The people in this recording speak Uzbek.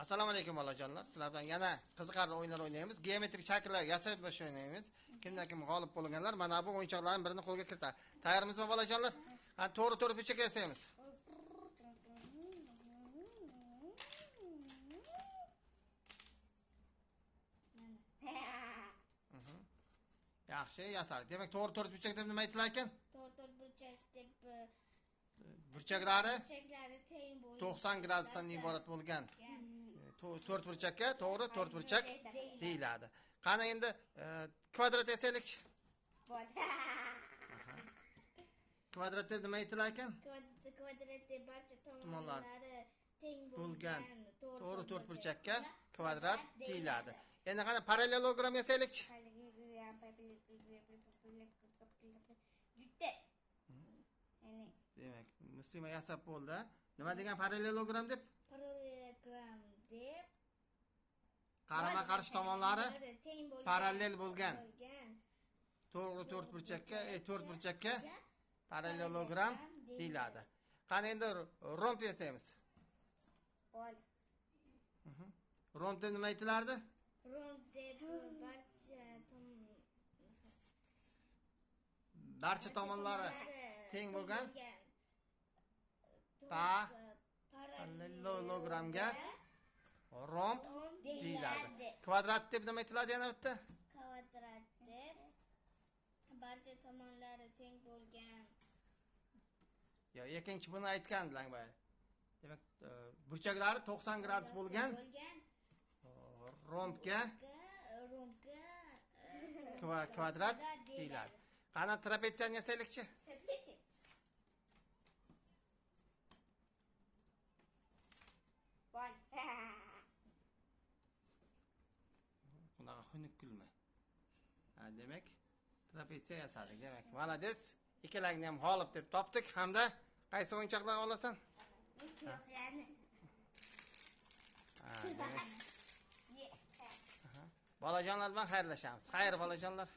Assalomu alaykum bolajonlar. Sizlar bilan yana qiziqarli o'yinlar o'ynaymiz. Geometrik shakllar yasab o'ynaymiz. Kimdan kim g'olib bo'lganlar mana bu o'yinchoqlarning birini qo'lga kiritadi. Tayyormizmi bolajonlar? Ha, to'g'ri burchak yasaymiz. Yaxshi, yasaldik. Demak, to'g'ri burchak deb nima aytilar ekan? To'g'ri burchak deb burchaklari teng bo'lgan 90 gradusdan iborat bo'lgan. To'rt burchakka to'g'ri to'rt burchak deyiladi. Qani endi kvadrat yasaylik. Kvadrat deb nima aytilar ekan? Kvadrat deb barcha tomonlari teng bo'lgan to'g'ri to'rt burchakka kvadrat deyiladi. Endi qani parallelogram yasaylik. Demak, muslima yasab bo'ldi. Nima degan parallelogram deb? Parallelogram deb qarama-qarshi tomonlari parallel bo'lgan to'g'ri to'rt burchakka parallelogram deyiladi. Qani endi romb yasaymiz. Romb deb nima aytilardi? Romb deb barcha tomonlari teng bo'lgan parallelogramga romb deyiladi. Kvadrat deb nima aytiladi yana bitta? Kvadrat deb barcha tomonlari teng bo'lgan. Yo, ikkinchi buni aytgandilar boya. Demak, burchaklari 90 gradus bo'lgan rombga kvadrat deyiladi. Qani trapetsiyani yasaylikchi? Bunaqa xunuk kulma. Demak, trapetsiya yasadik. Demak, malades. Ikkalangni ham g'olib deb topdik hamda qaysi o'yinchoqlar olasan? Bolajonlar bilan xayrlashamiz. Xayr bolajonlar.